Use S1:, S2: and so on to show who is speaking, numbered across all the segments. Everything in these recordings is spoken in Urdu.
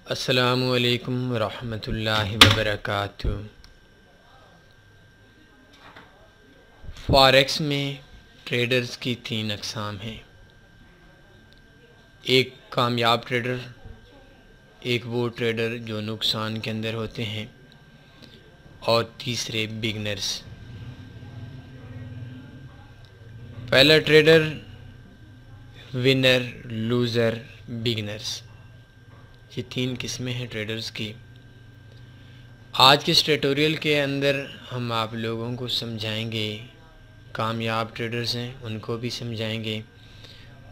S1: السلام علیکم ورحمۃ اللہ وبرکاتہ۔ فاریکس میں ٹریڈرز کی 3 اقسام ہیں۔ ایک کامیاب ٹریڈر، ایک وہ ٹریڈر جو نقصان کے اندر ہوتے ہیں، اور تیسرے بگنرز۔ پہلا ٹریڈر، ونر، لوزر، بگنرز، یہ 3 قسمیں ہیں ٹریڈرز کی۔ آج کے اس ٹیوٹوریل کے اندر ہم آپ لوگوں کو سمجھائیں گے، کامیاب ٹریڈرز ہیں ان کو بھی سمجھائیں گے،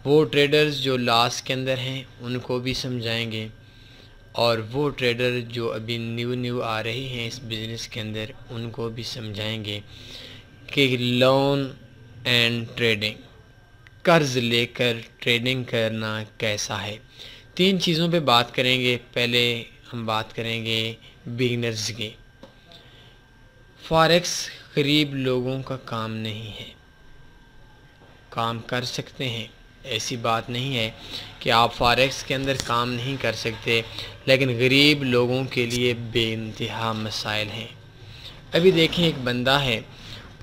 S1: وہ ٹریڈرز جو لاس کے اندر ہیں ان کو بھی سمجھائیں گے، اور وہ ٹریڈر جو ابھی نیو آ رہی ہیں اس بزنس کے اندر ان کو بھی سمجھائیں گے کہ لون اینڈ ٹریڈنگ، قرض لے کر ٹریڈنگ کرنا کیسا ہے۔ 3 چیزوں پہ بات کریں گے۔ پہلے ہم بات کریں گے بگنرز کی۔ فاریکس غریب لوگوں کا کام نہیں ہے، کام کر سکتے ہیں، ایسی بات نہیں ہے کہ آپ فاریکس کے اندر کام نہیں کر سکتے، لیکن غریب لوگوں کے لیے بے انتہا مسائل ہیں۔ ابھی دیکھیں، ایک بندہ ہے،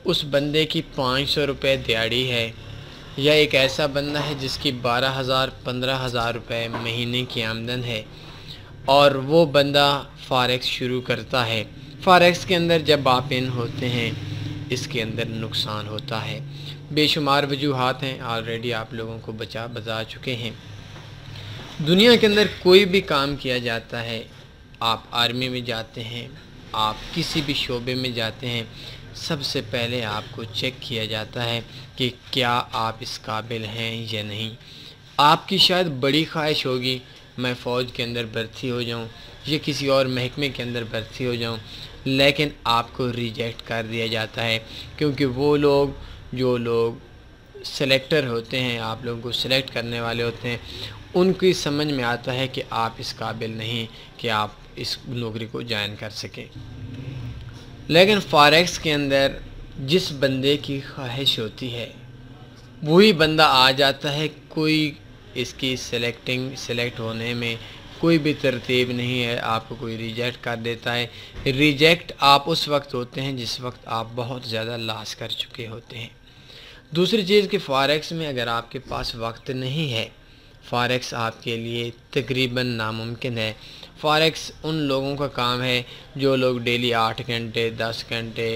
S1: اس بندے کی 500 روپے دیہڑی ہے، یا ایک ایسا بندہ ہے جس کی 12,000 15,000 روپے مہینے کی آمدن ہے، اور وہ بندہ فاریکس شروع کرتا ہے۔ فاریکس کے اندر جب آپ ان ہوتے ہیں اس کے اندر نقصان ہوتا ہے۔ بے شمار وجوہات ہیں، آلریڈی آپ لوگوں کو بتا چکے ہیں۔ دنیا کے اندر کوئی بھی کام کیا جاتا ہے، آپ آرمی میں جاتے ہیں، آپ کسی بھی شعبے میں جاتے ہیں، سب سے پہلے آپ کو چیک کیا جاتا ہے کہ کیا آپ اس قابل ہیں یا نہیں۔ آپ کی شاید بڑی خواہش ہوگی میں فوج کے اندر بھرتی ہو جاؤں یا کسی اور محکمے کے اندر بھرتی ہو جاؤں، لیکن آپ کو ریجیکٹ کر دیا جاتا ہے، کیونکہ وہ لوگ جو لوگ سلیکٹر ہوتے ہیں، آپ لوگوں کو سلیکٹ کرنے والے ہوتے ہیں، ان کی سمجھ میں آتا ہے کہ آپ اس قابل نہیں کہ آپ اس نوکری کو جوائن کر سکیں۔ لیکن فاریکس کے اندر جس بندے کی خواہش ہوتی ہے وہی بندہ آ جاتا ہے، کوئی اس کی سلیکٹ ہونے میں کوئی بھی ترتیب نہیں ہے، آپ کو کوئی ریجیکٹ کر دیتا ہے۔ ریجیکٹ آپ اس وقت ہوتے ہیں جس وقت آپ بہت زیادہ لاس کر چکے ہوتے ہیں۔ دوسری چیز کہ فاریکس میں اگر آپ کے پاس وقت نہیں ہے، فاریکس آپ کے لیے تقریباً ناممکن ہے۔ فاریکس ان لوگوں کا کام ہے جو لوگ ڈیلی 8 گھنٹے 10 گھنٹے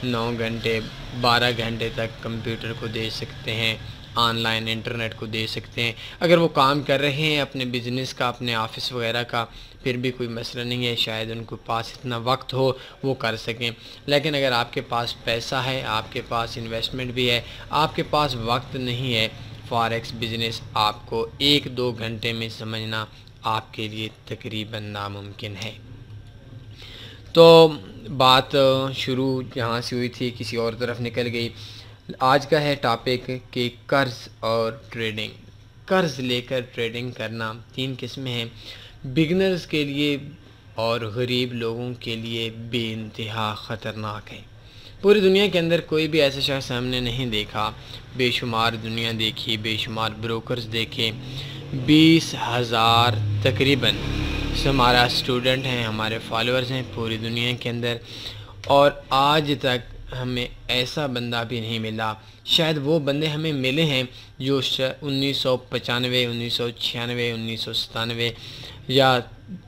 S1: 9 گھنٹے 12 گھنٹے تک کمپیوٹر کو دے سکتے ہیں، آن لائن انٹرنیٹ کو دے سکتے ہیں۔ اگر وہ کام کر رہے ہیں اپنے بزنس کا، اپنے آفس وغیرہ کا، پھر بھی کوئی مسئلہ نہیں ہے، شاید ان کے پاس اتنا وقت ہو وہ کر سکیں۔ لیکن اگر آپ کے پاس پیسہ ہے، آپ کے پاس انویسٹمنٹ بھی ہے، آپ کے پاس وقت نہیں ہے، فاریکس بزنس آپ کو 1-2 گھنٹے میں سمجھنا آپ کے لیے تقریباً ناممکن ہے۔ تو بات شروع جہاں سے ہوئی تھی کسی اور طرف نکل گئی۔ آج کا ہے ٹاپک کہ قرض اور ٹریڈنگ۔ قرض لے کر ٹریڈنگ کرنا 3 قسمیں ہیں، بگنرز کے لیے اور غریب لوگوں کے لیے بے انتہا خطرناک ہے۔ پوری دنیا کے اندر کوئی بھی ایسا شخص ہم نے نہیں دیکھا، بے شمار دنیا دیکھی، بے شمار بروکرز دیکھے، 20,000 تقریباً ہمارا اسٹوڈنٹ ہیں، ہمارے فالوورز ہیں پوری دنیا کے اندر، اور آج تک ہمیں ایسا بندہ بھی نہیں ملا۔ شاید وہ بندے ہمیں ملے ہیں جو 1995 1996 1997 یا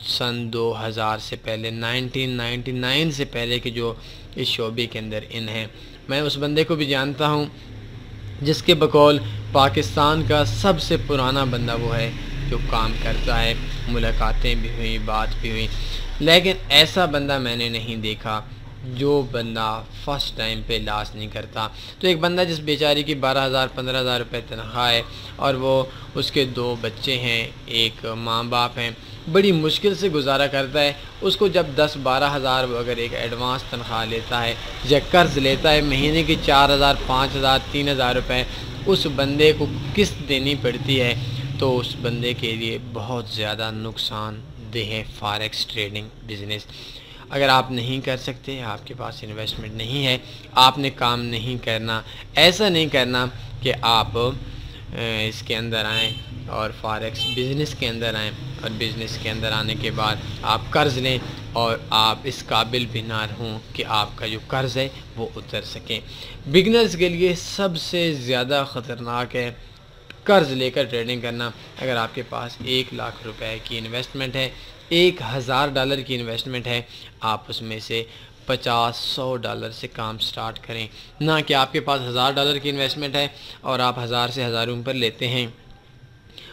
S1: سن 2000 سے پہلے 1999 سے پہلے کے جو اس شعبے کے اندر ان ہیں۔ میں اس بندے کو بھی جانتا ہوں جس کے بقول پاکستان کا سب سے پرانا بندہ وہ ہے جو کام کرتا ہے، ملاقاتیں بھی ہوئی، بات بھی ہوئی، لیکن ایسا بندہ میں نے نہیں دیکھا جو بندہ فرسٹ ٹائم پہ لاس نہیں کرتا۔ تو ایک بندہ جس بیچاری کی 12,000 15,000 روپے تنخواہ ہے، اور وہ اس کے 2 بچے ہیں، ایک ماں باپ ہیں، بڑی مشکل سے گزارا کرتا ہے، اس کو جب 10-12 ہزار اگر ایک ایڈوانس تنخواہ لیتا ہے یا قرض لیتا ہے مہینے کی 4,000 5,000 3,000 روپے اس بندے کو قسط دینی پڑتی ہے، تو اس بندے کے لیے بہت زیادہ نقصان دہ ہے فاریکس ٹریڈنگ بزنس۔ اگر آپ نہیں کر سکتے، آپ کے پاس انویسٹمنٹ نہیں ہے، آپ نے کام نہیں کرنا، ایسا نہیں کرنا کہ آپ اس کے اندر آئیں اور فاریکس بزنس کے اندر آئیں، اور بزنس کے اندر آنے کے بعد آپ قرض لیں اور آپ اس قابل بھی نہ ہوں کہ آپ کا جو قرض ہے وہ اتر سکیں۔ بگنرز کے لیے سب سے زیادہ خطرناک ہے قرض لے کر ٹریڈنگ کرنا۔ اگر آپ کے پاس 1,00,000 روپے کی انویسٹمنٹ ہے، $1,000 کی انویسٹمنٹ ہے، آپ اس میں سے $50-100 سے کام سٹارٹ کریں، نہ کہ آپ کے پاس $1,000 کی انویسٹمنٹ ہے اور آپ 1,000 سے 1,000 اوپر لیتے ہیں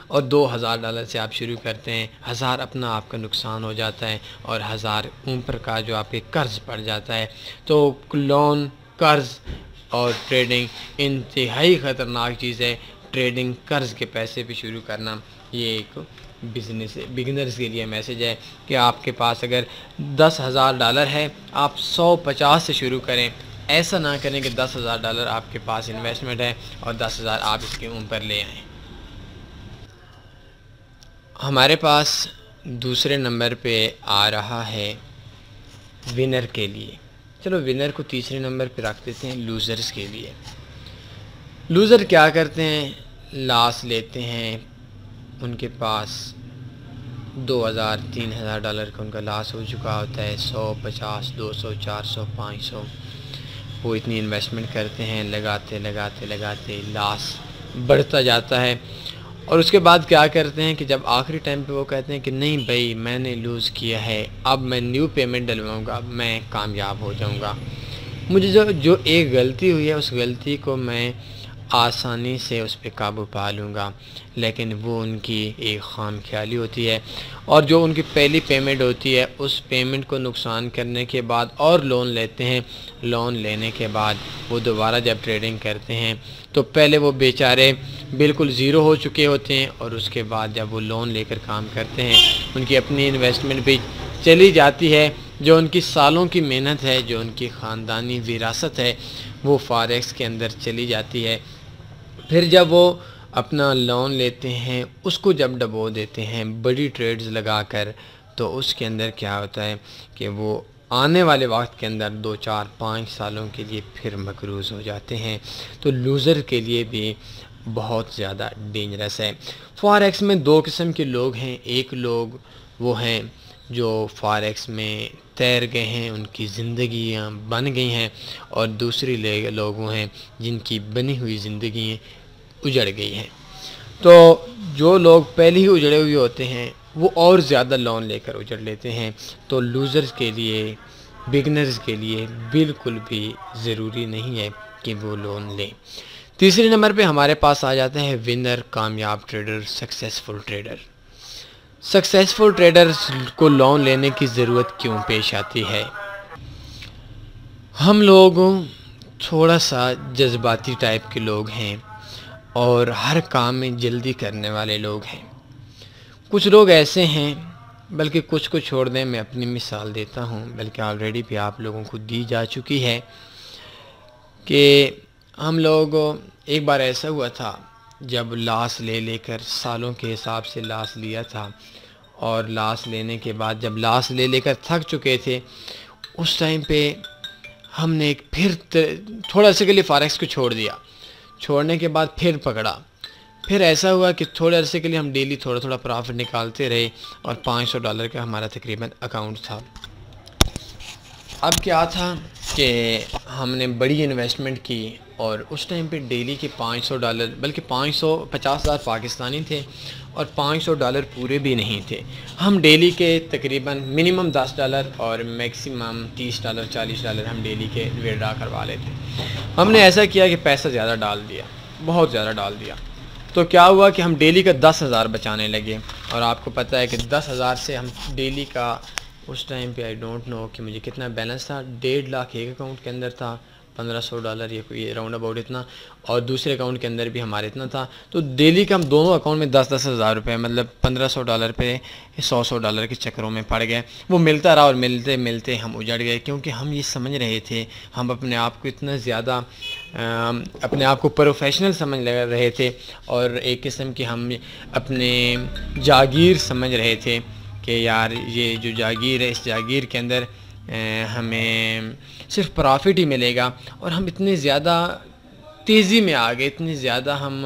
S1: اور $2,000 سے آپ شروع کرتے ہیں۔ 1,000 اپنا آپ کا نقصان ہو جاتا ہے اور 1,000 اوپر کا جو آپ کے قرض پڑ جاتا ہے۔ تو لون، قرض اور ٹریڈنگ انتہائی خطرناک چیز ہے۔ ٹریڈنگ قرض کے پیسے پہ شروع کرنا یہ ایک بزنس ہے۔ بگنرز کے لیے میسیج ہے کہ آپ کے پاس اگر $10,000 ہے، آپ 150 سے شروع کریں۔ ایسا نہ کریں کہ $10,000 آپ کے پاس انویسٹمنٹ ہے اور 10,000 آپ اس کے اوپر لے آئیں۔ ہمارے پاس دوسرے نمبر پہ آ رہا ہے ونر کے لیے۔ چلو ونر کو تیسرے نمبر پہ رکھ دیتے ہیں لوزرز کے لیے۔ لوزر کیا کرتے ہیں؟ لاس لیتے ہیں، ان کے پاس $2,000-3,000 کا ان کا لاس ہو چکا ہوتا ہے، 100، 50، 200، 400، 500، وہ اتنی انویسٹمنٹ کرتے ہیں، لگاتے لاس بڑھتا جاتا ہے، اور اس کے بعد کیا کرتے ہیں کہ جب آخری ٹائم پہ وہ کہتے ہیں کہ نہیں بھائی میں نے لوز کیا ہے، اب میں نیو پیمنٹ ڈلواؤں گا، میں کامیاب ہو جاؤں گا، مجھے جو ایک غلطی ہوئی ہے اس غلطی کو میں آسانی سے اس پہ قابو پا لوں گا، لیکن وہ ان کی ایک خام خیالی ہوتی ہے، اور جو ان کی پہلی پیمنٹ ہوتی ہے اس پیمنٹ کو نقصان کرنے کے بعد اور لون لیتے ہیں۔ لون لینے کے بعد وہ دوبارہ جب ٹریڈنگ کرتے ہیں تو پہلے وہ بیچارے بالکل زیرو ہو چکے ہوتے ہیں، اور اس کے بعد جب وہ لون لے کر کام کرتے ہیں ان کی اپنی انویسٹمنٹ بھی چلی جاتی ہے، جو ان کی سالوں کی محنت ہے، جو ان کی خاندانی وراثت ہے، وہ فاریکس کے اندر چلی جاتی ہے۔ پھر جب وہ اپنا لون لیتے ہیں اس کو جب ڈبو دیتے ہیں بڑی ٹریڈز لگا کر، تو اس کے اندر کیا ہوتا ہے کہ وہ آنے والے وقت کے اندر 2، 4، 5 سالوں کے لیے پھر مقروض ہو جاتے ہیں۔ تو لوزر کے لیے بھی بہت زیادہ ڈینجرس ہے۔ فاریکس میں 2 قسم کے لوگ ہیں، ایک لوگ وہ ہیں جو فاریکس میں تیر گئے ہیں، ان کی زندگیاں بن گئی ہیں، اور دوسری لوگ وہ ہیں جن کی بنی ہوئی زندگیاں اجڑ گئی ہیں۔ تو جو لوگ پہلے ہی اجڑے ہوئے ہوتے ہیں وہ اور زیادہ لون لے کر اجڑ لیتے ہیں۔ تو لوزرز کے لیے، بگنرز کے لیے بالکل بھی ضروری نہیں ہے کہ وہ لون لیں۔ تیسرے نمبر پہ ہمارے پاس آ جاتا ہے ونر، کامیاب trader, successful trader. Successful traders کو لون لینے کی ضرورت کیوں پیش آتی ہے؟ ہم لوگ تھوڑا سا جذباتی ٹائپ کے لوگ ہیں اور ہر کام میں جلدی کرنے والے لوگ ہیں۔ کچھ لوگ ایسے ہیں، بلکہ کچھ کو چھوڑ دیں، میں اپنی مثال دیتا ہوں، بلکہ آلریڈی بھی آپ لوگوں کو دی جا چکی ہے کہ ہم لوگ ایک بار ایسا ہوا تھا جب لاس لے کر سالوں کے حساب سے لاس لیا تھا، اور لاس لینے کے بعد جب لاس لے کر تھک چکے تھے اس ٹائم پہ ہم نے ایک پھر تھوڑا سا کے لیے فاریکس کو چھوڑ دیا۔ چھوڑنے کے بعد پھر پکڑا، پھر ایسا ہوا کہ تھوڑے عرصے کے لیے ہم ڈیلی تھوڑا پرافٹ نکالتے رہے، اور $500 کا ہمارا تقریباً اکاؤنٹ تھا۔ اب کیا تھا کہ ہم نے بڑی انویسٹمنٹ کی، اور اس ٹائم پہ ڈیلی کے $500 بلکہ 50,000 پاکستانی تھے، اور $500 پورے بھی نہیں تھے۔ ہم ڈیلی کے تقریباً منیمم $10 اور میکسیمم $30، $40 ہم ڈیلی کے ویڈرا کروا لیتے۔ ہم نے ایسا کیا کہ پیسہ زیادہ ڈال دیا، بہت زیادہ ڈال دیا، تو کیا ہوا کہ ہم ڈیلی کا 10,000 بچانے لگے، اور آپ کو پتہ ہے کہ 10,000 سے ہم ڈیلی کا اس ٹائم پہ آئی ڈونٹ نو کہ مجھے کتنا بیلنس تھا، 1.5 لاکھ ایک اکاؤنٹ کے اندر تھا، $1,500 یہ راؤنڈ اباؤٹ اتنا، اور دوسرے اکاؤنٹ کے اندر بھی ہمارے اتنا تھا۔ تو ڈیلی کا ہم دونوں اکاؤنٹ میں 10,000 روپے، مطلب $1,500 پہ $100 کے چکروں میں پڑ گئے۔ وہ ملتا رہا، اور ملتے ہم اجڑ گئے، کیونکہ ہم یہ سمجھ رہے تھے، ہم اپنے آپ کو اتنا زیادہ اپنے آپ کو پروفیشنل سمجھ رہے تھے، اور ایک قسم کی ہم اپنے جاگیر سمجھ رہے تھے کہ یار یہ جو جاگیر ہے، اس جاگیر کے اندر ہمیں صرف پرافٹ ہی ملے گا، اور ہم اتنے زیادہ تیزی میں آ گئے، اتنے زیادہ ہم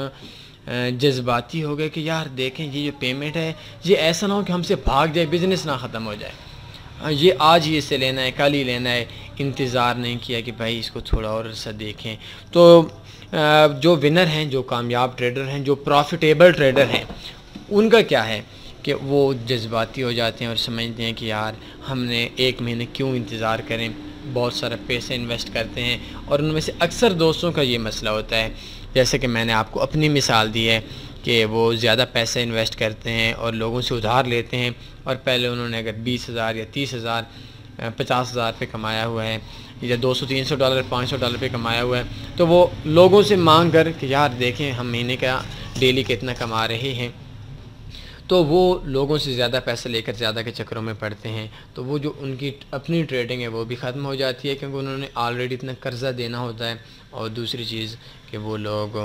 S1: جذباتی ہو گئے کہ یار دیکھیں یہ جو پیمنٹ ہے یہ ایسا نہ ہو کہ ہم سے بھاگ جائے، بزنس نہ ختم ہو جائے، یہ آج ہی اس سے لینا ہے، کل ہی لینا ہے، انتظار نہیں کیا کہ بھائی اس کو تھوڑا اور عرصہ دیکھیں۔ تو جو ونر ہیں، جو کامیاب ٹریڈر ہیں، جو پروفیٹیبل ٹریڈر ہیں، ان کا کیا ہے کہ وہ جذباتی ہو جاتے ہیں اور سمجھتے ہیں کہ یار ہم نے ایک مہینے کیوں انتظار کریں، بہت سارا پیسے انویسٹ کرتے ہیں، اور ان میں سے اکثر دوستوں کا یہ مسئلہ ہوتا ہے، جیسے کہ میں نے آپ کو اپنی مثال دی ہے کہ وہ زیادہ پیسے انویسٹ کرتے ہیں اور لوگوں سے ادھار لیتے ہیں، اور پہلے انہوں نے اگر 20,000 یا 30,000 50,000 پہ کمایا ہوا ہے، یا $200-300 $500 پہ کمایا ہوا ہے، تو وہ لوگوں سے مانگ کر کہ یار دیکھیں ہم مہینے کا ڈیلی کتنا کما رہے ہیں، تو وہ لوگوں سے زیادہ پیسے لے کر زیادہ کے چکروں میں پڑتے ہیں، تو وہ جو ان کی اپنی ٹریڈنگ ہے وہ بھی ختم ہو جاتی ہے، کیونکہ انہوں نے آلریڈی اتنا قرضہ دینا ہوتا ہے، اور دوسری چیز کہ وہ لوگ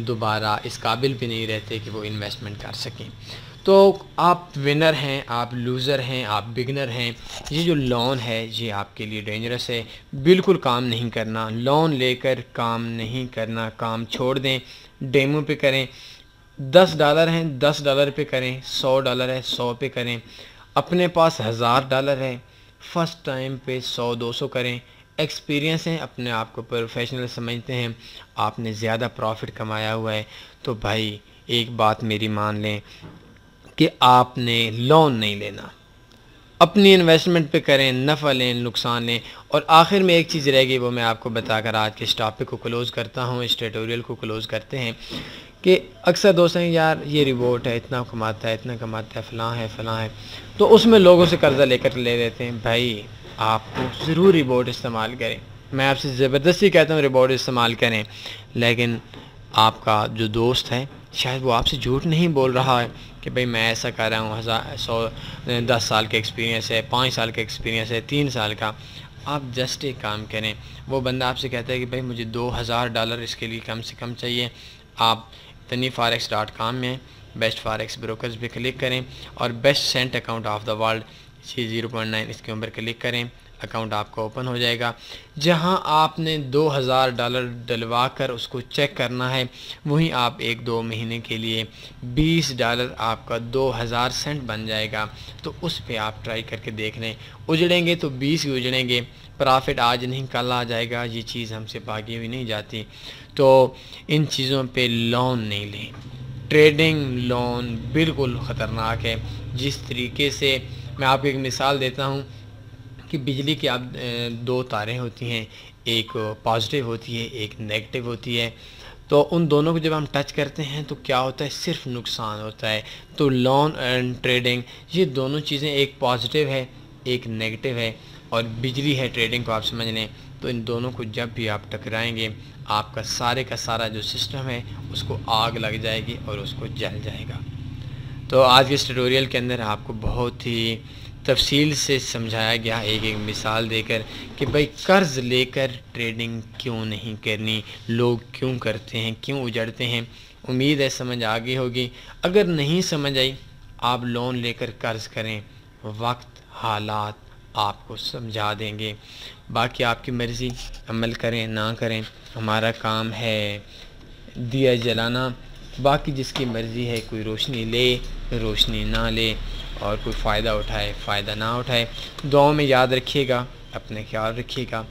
S1: دوبارہ اس قابل بھی نہیں رہتے کہ وہ انویسٹمنٹ کر سکیں۔ تو آپ ونر ہیں، آپ لوزر ہیں، آپ بگنر ہیں، یہ جو لون ہے یہ آپ کے لیے ڈینجرس ہے، بالکل کام نہیں کرنا، لون لے کر کام نہیں کرنا، کام چھوڑ دیں، ڈیمو پہ کریں، $10 ہیں $10 پہ کریں، $100 ہے 100 پہ کریں، اپنے پاس $1000 ہے، فرسٹ ٹائم پہ 100-200 کریں، ایکسپیرینس ہیں، اپنے آپ کو پروفیشنل سمجھتے ہیں، آپ نے زیادہ پروفٹ کمایا ہوا ہے، تو بھائی ایک بات میری مان لیں کہ آپ نے لون نہیں لینا، اپنی انویسٹمنٹ پہ کریں، نفع لیں نقصان لیں۔ اور آخر میں ایک چیز رہ گئی، وہ میں آپ کو بتا کر آج کے اس ٹاپک کو کلوز کرتا ہوں، اس ٹیوٹوریل کو کلوز کرتے ہیں، کہ اکثر دوست ہیں یار یہ ریبورٹ ہے، اتنا کماتا ہے، فلاں ہے، تو اس میں لوگوں سے قرضہ لے کر لے لیتے ہیں۔ بھائی آپ کو ضرور ریبورٹ استعمال کریں، میں آپ سے زبردستی کہتا ہوں ریبورٹ استعمال کریں، لیکن آپ کا جو دوست ہے شاید وہ آپ سے جھوٹ نہیں بول رہا ہے کہ بھئی میں ایسا کر رہا ہوں، 10 سال کا ایکسپیرینس ہے، 5 سال کا ایکسپیرینس ہے، 3 سال کا۔ آپ جسٹ ایک کام کریں، وہ بندہ آپ سے کہتا ہے کہ بھئی مجھے $2000 اس کے لیے کم سے کم چاہیے، آپ taniforex.com میں بیسٹ فاریکس بروکرز پہ کلک کریں، اور best cent account of the world 0.9 اس کے اوپر کلک کریں، اکاؤنٹ آپ کا اوپن ہو جائے گا، جہاں آپ نے $2000 ڈلوا کر اس کو چیک کرنا ہے، وہیں آپ 1-2 مہینے کے لیے $20 آپ کا 2000 سینٹ بن جائے گا، تو اس پہ آپ ٹرائی کر کے دیکھ لیں، اجڑیں گے تو 20 ہی اجڑیں گے، پرافٹ آج نہیں کل آ جائے گا، یہ چیز ہم سے بھاگی ہوئی نہیں جاتی، تو ان چیزوں پہ لون نہیں لیں۔ ٹریڈنگ لون بالکل خطرناک ہے، جس طریقے سے میں آپ کو ایک مثال دیتا ہوں کہ بجلی کی آپ 2 تاریں ہوتی ہیں، ایک پازیٹیو ہوتی ہے، ایک نیگیٹو ہوتی ہے، تو ان دونوں کو جب ہم ٹچ کرتے ہیں تو کیا ہوتا ہے، صرف نقصان ہوتا ہے۔ تو لون اینڈ ٹریڈنگ یہ دونوں چیزیں، ایک پازیٹیو ہے ایک نیگیٹو ہے، اور بجلی ہے ٹریڈنگ کو آپ سمجھ لیں، تو ان دونوں کو جب بھی آپ ٹکرائیں گے آپ کا سارا جو سسٹم ہے اس کو آگ لگ جائے گی اور اس کو جل جائے گا۔ تو آج کے اس ٹیوٹوریل کے اندر آپ کو بہت ہی تفصیل سے سمجھایا گیا، ایک مثال دے کر کہ بھئی قرض لے کر ٹریڈنگ کیوں نہیں کرنی، لوگ کیوں کرتے ہیں، کیوں اجڑتے ہیں۔ امید ہے سمجھ آ گئی ہوگی، اگر نہیں سمجھ آئی آپ لون لے کر قرض کریں، وقت حالات آپ کو سمجھا دیں گے، باقی آپ کی مرضی، عمل کریں نہ کریں، ہمارا کام ہے دیا جلانا، باقی جس کی مرضی ہے، کوئی روشنی لے روشنی نہ لے، اور کوئی فائدہ اٹھائے فائدہ نہ اٹھائے۔ دعاؤں میں یاد رکھیے گا، اپنے خیال رکھیے گا،